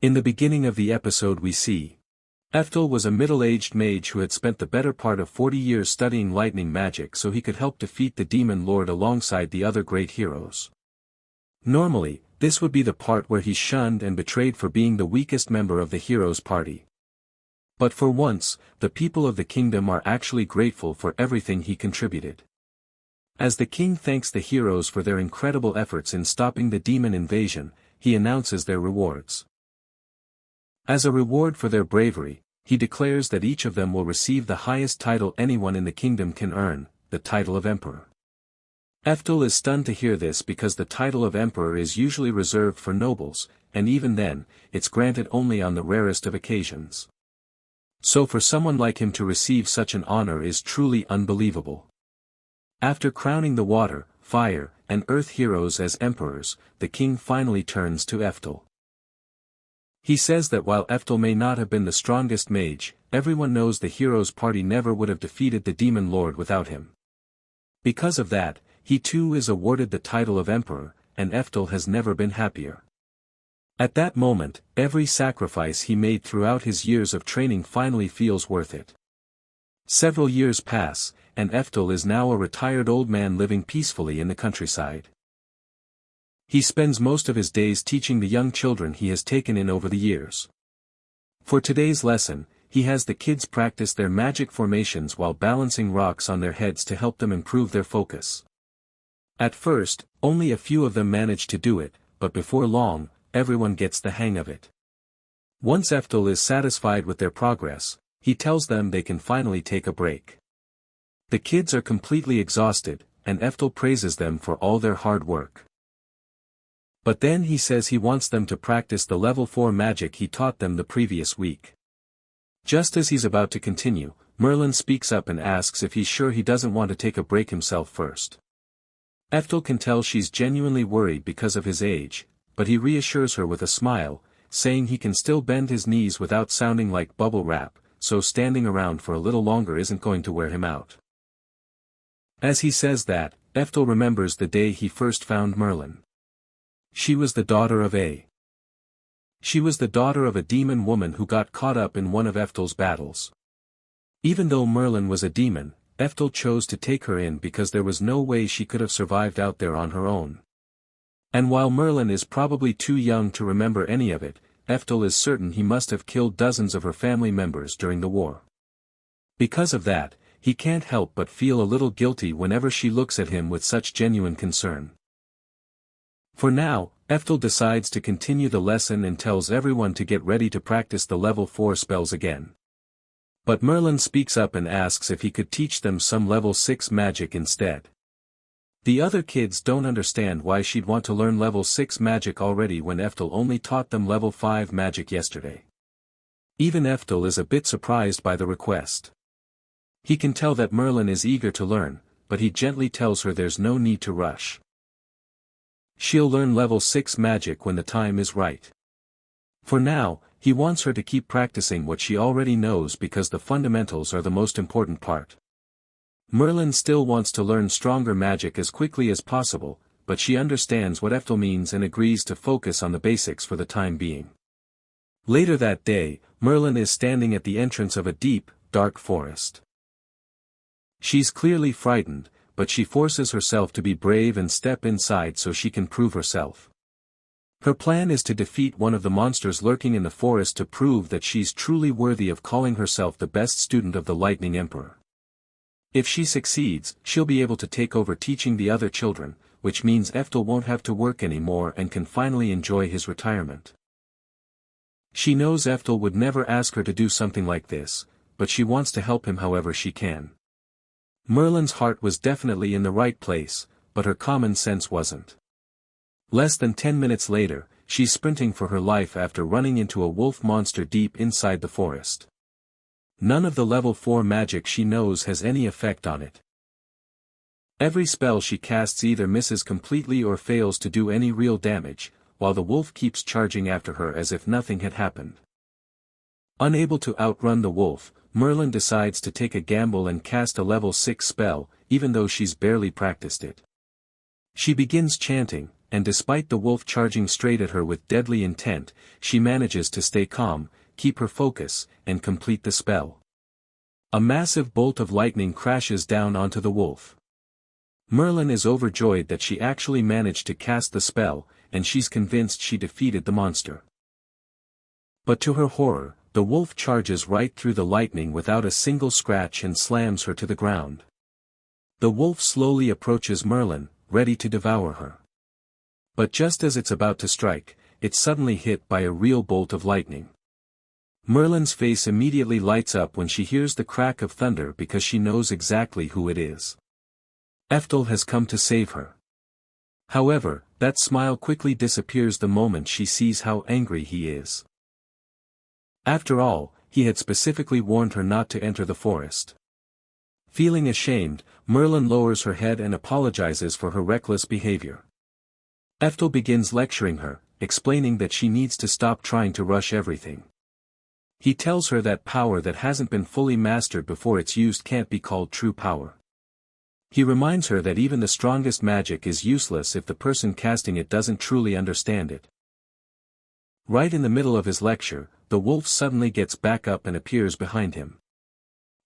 In the beginning of the episode we see Eftel was a middle-aged mage who had spent the better part of 40 years studying lightning magic so he could help defeat the demon lord alongside the other great heroes. Normally, this would be the part where he's shunned and betrayed for being the weakest member of the heroes' party. But for once, the people of the kingdom are actually grateful for everything he contributed. As the king thanks the heroes for their incredible efforts in stopping the demon invasion, he announces their rewards. As a reward for their bravery, he declares that each of them will receive the highest title anyone in the kingdom can earn, the title of emperor. Eftel is stunned to hear this because the title of emperor is usually reserved for nobles, and even then, it's granted only on the rarest of occasions. So for someone like him to receive such an honor is truly unbelievable. After crowning the water, fire, and earth heroes as emperors, the king finally turns to Eftel. He says that while Eftel may not have been the strongest mage, everyone knows the heroes' party never would have defeated the demon lord without him. Because of that, he too is awarded the title of emperor, and Eftel has never been happier. At that moment, every sacrifice he made throughout his years of training finally feels worth it. Several years pass, and Eftel is now a retired old man living peacefully in the countryside. He spends most of his days teaching the young children he has taken in over the years. For today's lesson, he has the kids practice their magic formations while balancing rocks on their heads to help them improve their focus. At first, only a few of them manage to do it, but before long, everyone gets the hang of it. Once Eftel is satisfied with their progress, he tells them they can finally take a break. The kids are completely exhausted, and Eftel praises them for all their hard work. But then he says he wants them to practice the level 4 magic he taught them the previous week. Just as he's about to continue, Merlin speaks up and asks if he's sure he doesn't want to take a break himself first. Eftel can tell she's genuinely worried because of his age, but he reassures her with a smile, saying he can still bend his knees without sounding like bubble wrap, so standing around for a little longer isn't going to wear him out. As he says that, Eftel remembers the day he first found Merlin. She was the daughter of a demon woman who got caught up in one of Eftel's battles. Even though Merlin was a demon, Eftel chose to take her in because there was no way she could have survived out there on her own. And while Merlin is probably too young to remember any of it, Eftel is certain he must have killed dozens of her family members during the war. Because of that, he can't help but feel a little guilty whenever she looks at him with such genuine concern. For now, Eftel decides to continue the lesson and tells everyone to get ready to practice the level 4 spells again. But Merlin speaks up and asks if he could teach them some level 6 magic instead. The other kids don't understand why she'd want to learn level 6 magic already when Eftel only taught them level 5 magic yesterday. Even Eftel is a bit surprised by the request. He can tell that Merlin is eager to learn, but he gently tells her there's no need to rush. She'll learn level 6 magic when the time is right. For now, he wants her to keep practicing what she already knows because the fundamentals are the most important part. Merlin still wants to learn stronger magic as quickly as possible, but she understands what Eftel means and agrees to focus on the basics for the time being. Later that day, Merlin is standing at the entrance of a deep, dark forest. She's clearly frightened, but she forces herself to be brave and step inside so she can prove herself. Her plan is to defeat one of the monsters lurking in the forest to prove that she's truly worthy of calling herself the best student of the Lightning Emperor. If she succeeds, she'll be able to take over teaching the other children, which means Eftel won't have to work anymore and can finally enjoy his retirement. She knows Eftel would never ask her to do something like this, but she wants to help him however she can. Merlin's heart was definitely in the right place, but her common sense wasn't. Less than 10 minutes later, she's sprinting for her life after running into a wolf monster deep inside the forest. None of the level 4 magic she knows has any effect on it. Every spell she casts either misses completely or fails to do any real damage, while the wolf keeps charging after her as if nothing had happened. Unable to outrun the wolf, Merlin decides to take a gamble and cast a level 6 spell, even though she's barely practiced it. She begins chanting, and despite the wolf charging straight at her with deadly intent, she manages to stay calm, keep her focus, and complete the spell. A massive bolt of lightning crashes down onto the wolf. Merlin is overjoyed that she actually managed to cast the spell, and she's convinced she defeated the monster. But to her horror, the wolf charges right through the lightning without a single scratch and slams her to the ground. The wolf slowly approaches Merlin, ready to devour her. But just as it's about to strike, it's suddenly hit by a real bolt of lightning. Merlin's face immediately lights up when she hears the crack of thunder because she knows exactly who it is. Eftel has come to save her. However, that smile quickly disappears the moment she sees how angry he is. After all, he had specifically warned her not to enter the forest. Feeling ashamed, Merlin lowers her head and apologizes for her reckless behavior. Eftel begins lecturing her, explaining that she needs to stop trying to rush everything. He tells her that power that hasn't been fully mastered before it's used can't be called true power. He reminds her that even the strongest magic is useless if the person casting it doesn't truly understand it. Right in the middle of his lecture, the wolf suddenly gets back up and appears behind him.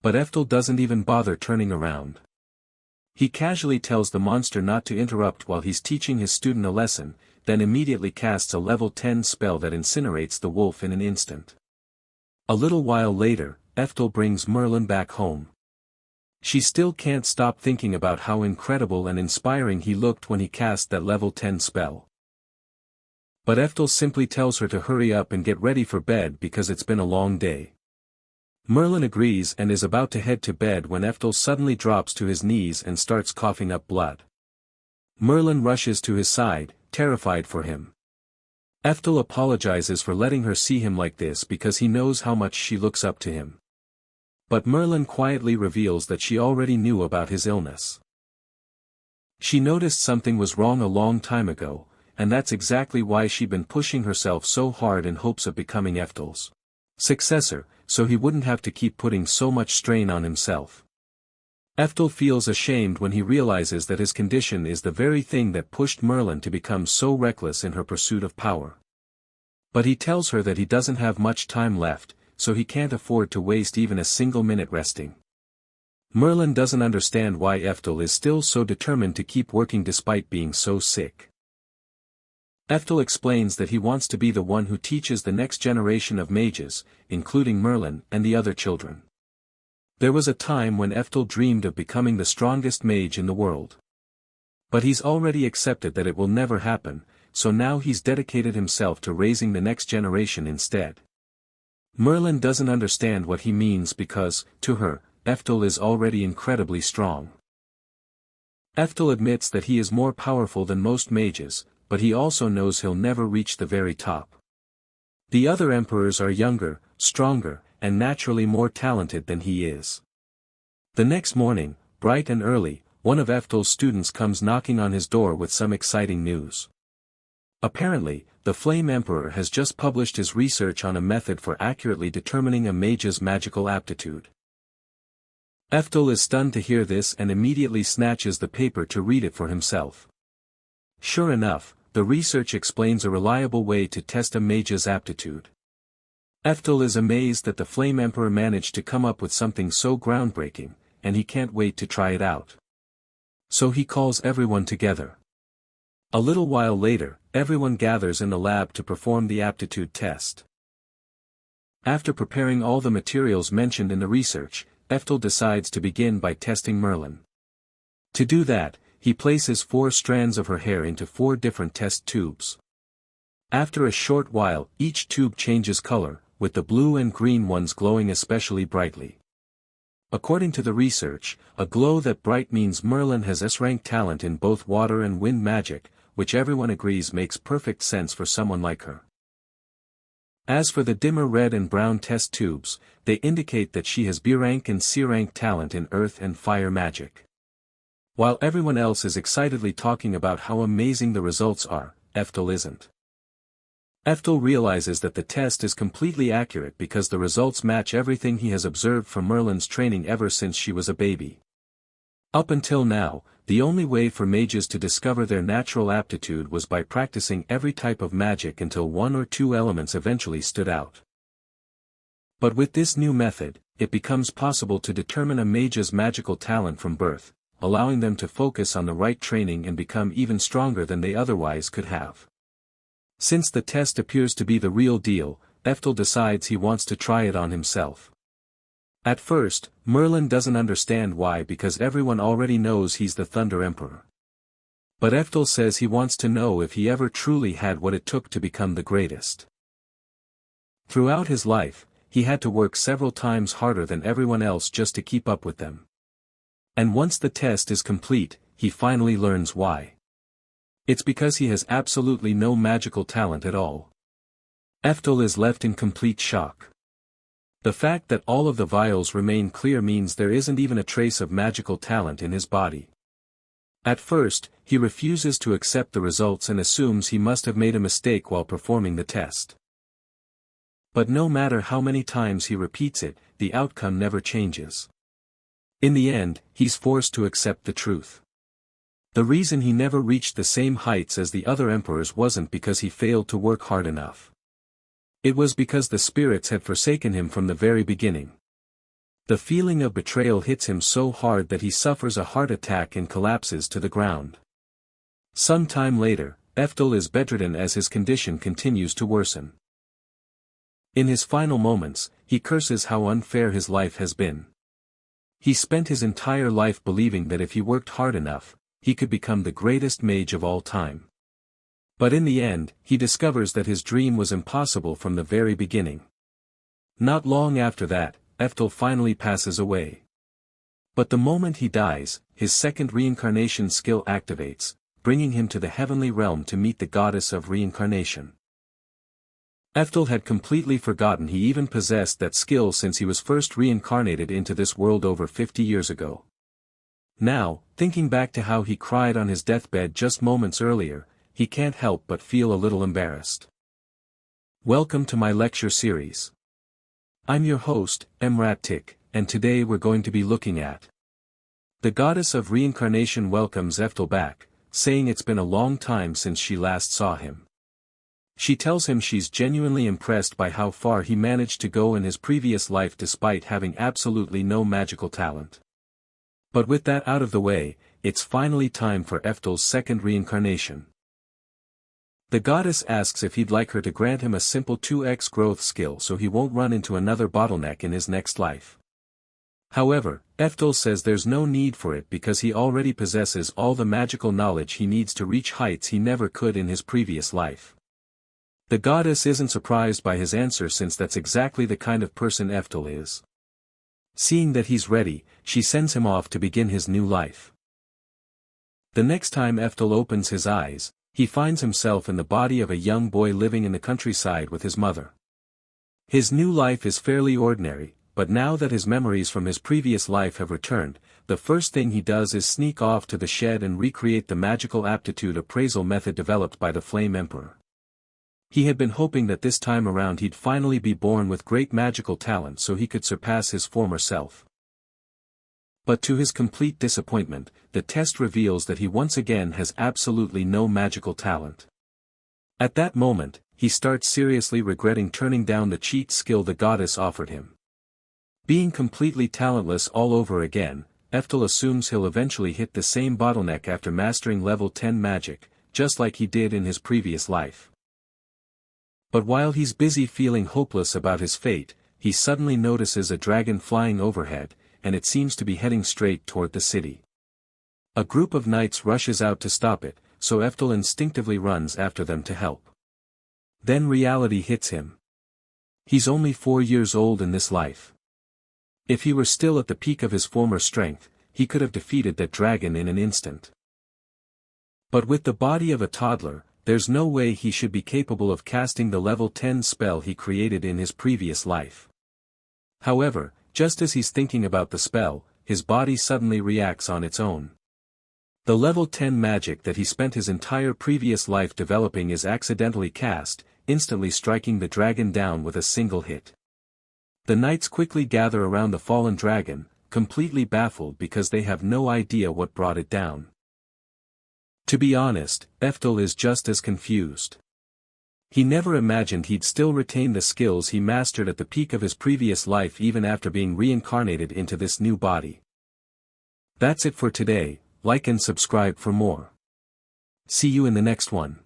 But Eftel doesn't even bother turning around. He casually tells the monster not to interrupt while he's teaching his student a lesson, then immediately casts a level 10 spell that incinerates the wolf in an instant. A little while later, Eftel brings Merlin back home. She still can't stop thinking about how incredible and inspiring he looked when he cast that level 10 spell. But Eftel simply tells her to hurry up and get ready for bed because it's been a long day. Merlin agrees and is about to head to bed when Eftel suddenly drops to his knees and starts coughing up blood. Merlin rushes to his side, terrified for him. Eftel apologizes for letting her see him like this because he knows how much she looks up to him. But Merlin quietly reveals that she already knew about his illness. She noticed something was wrong a long time ago, and that's exactly why she'd been pushing herself so hard in hopes of becoming Eftel's successor, so he wouldn't have to keep putting so much strain on himself. Eftel feels ashamed when he realizes that his condition is the very thing that pushed Merlin to become so reckless in her pursuit of power. But he tells her that he doesn't have much time left, so he can't afford to waste even a single minute resting. Merlin doesn't understand why Eftel is still so determined to keep working despite being so sick. Eftel explains that he wants to be the one who teaches the next generation of mages, including Merlin and the other children. There was a time when Eftel dreamed of becoming the strongest mage in the world. But he's already accepted that it will never happen, so now he's dedicated himself to raising the next generation instead. Merlin doesn't understand what he means because, to her, Eftel is already incredibly strong. Eftel admits that he is more powerful than most mages, but he also knows he'll never reach the very top. The other emperors are younger, stronger, and naturally more talented than he is. The next morning, bright and early, one of Eftel's students comes knocking on his door with some exciting news. Apparently, the Flame Emperor has just published his research on a method for accurately determining a mage's magical aptitude. Eftel is stunned to hear this and immediately snatches the paper to read it for himself. Sure enough, the research explains a reliable way to test a mage's aptitude. Eftel is amazed that the Flame Emperor managed to come up with something so groundbreaking, and he can't wait to try it out. So he calls everyone together. A little while later, everyone gathers in the lab to perform the aptitude test. After preparing all the materials mentioned in the research, Eftel decides to begin by testing Merlin. To do that, he places 4 strands of her hair into 4 different test tubes. After a short while, each tube changes color, with the blue and green ones glowing especially brightly. According to the research, a glow that bright means Merlin has S-rank talent in both water and wind magic, which everyone agrees makes perfect sense for someone like her. As for the dimmer red and brown test tubes, they indicate that she has B-rank and C-rank talent in earth and fire magic. While everyone else is excitedly talking about how amazing the results are, Eftel isn't. Eftel realizes that the test is completely accurate because the results match everything he has observed from Merlin's training ever since she was a baby. Up until now, the only way for mages to discover their natural aptitude was by practicing every type of magic until one or two elements eventually stood out. But with this new method, it becomes possible to determine a mage's magical talent from birth, allowing them to focus on the right training and become even stronger than they otherwise could have. Since the test appears to be the real deal, Eftel decides he wants to try it on himself. At first, Merlin doesn't understand why, because everyone already knows he's the Thunder Emperor. But Eftel says he wants to know if he ever truly had what it took to become the greatest. Throughout his life, he had to work several times harder than everyone else just to keep up with them. And once the test is complete, he finally learns why. It's because he has absolutely no magical talent at all. Eftel is left in complete shock. The fact that all of the vials remain clear means there isn't even a trace of magical talent in his body. At first, he refuses to accept the results and assumes he must have made a mistake while performing the test. But no matter how many times he repeats it, the outcome never changes. In the end, he's forced to accept the truth. The reason he never reached the same heights as the other emperors wasn't because he failed to work hard enough. It was because the spirits had forsaken him from the very beginning. The feeling of betrayal hits him so hard that he suffers a heart attack and collapses to the ground. Some time later, Eftel is bedridden as his condition continues to worsen. In his final moments, he curses how unfair his life has been. He spent his entire life believing that if he worked hard enough, he could become the greatest mage of all time. But in the end, he discovers that his dream was impossible from the very beginning. Not long after that, Eftel finally passes away. But the moment he dies, his second reincarnation skill activates, bringing him to the heavenly realm to meet the goddess of reincarnation. Eftel had completely forgotten he even possessed that skill since he was first reincarnated into this world over 50 years ago. Now, thinking back to how he cried on his deathbed just moments earlier, he can't help but feel a little embarrassed. Welcome to my lecture series. I'm your host, Emrat, and today we're going to be looking at the goddess of reincarnation welcomes Eftel back, saying it's been a long time since she last saw him. She tells him she's genuinely impressed by how far he managed to go in his previous life despite having absolutely no magical talent. But with that out of the way, it's finally time for Eftel's second reincarnation. The goddess asks if he'd like her to grant him a simple 2x growth skill so he won't run into another bottleneck in his next life. However, Eftel says there's no need for it because he already possesses all the magical knowledge he needs to reach heights he never could in his previous life. The goddess isn't surprised by his answer since that's exactly the kind of person Eftel is. Seeing that he's ready, she sends him off to begin his new life. The next time Eftel opens his eyes, he finds himself in the body of a young boy living in the countryside with his mother. His new life is fairly ordinary, but now that his memories from his previous life have returned, the first thing he does is sneak off to the shed and recreate the magical aptitude appraisal method developed by the Flame Emperor. He had been hoping that this time around he'd finally be born with great magical talent so he could surpass his former self. But to his complete disappointment, the test reveals that he once again has absolutely no magical talent. At that moment, he starts seriously regretting turning down the cheat skill the goddess offered him. Being completely talentless all over again, Eftel assumes he'll eventually hit the same bottleneck after mastering level 10 magic, just like he did in his previous life. But while he's busy feeling hopeless about his fate, he suddenly notices a dragon flying overhead, and it seems to be heading straight toward the city. A group of knights rushes out to stop it, so Eftel instinctively runs after them to help. Then reality hits him. He's only 4 years old in this life. If he were still at the peak of his former strength, he could have defeated that dragon in an instant. But with the body of a toddler, there's no way he should be capable of casting the level 10 spell he created in his previous life. However, just as he's thinking about the spell, his body suddenly reacts on its own. The level 10 magic that he spent his entire previous life developing is accidentally cast, instantly striking the dragon down with a single hit. The knights quickly gather around the fallen dragon, completely baffled because they have no idea what brought it down. To be honest, Eftel is just as confused. He never imagined he'd still retain the skills he mastered at the peak of his previous life even after being reincarnated into this new body. That's it for today, like and subscribe for more. See you in the next one.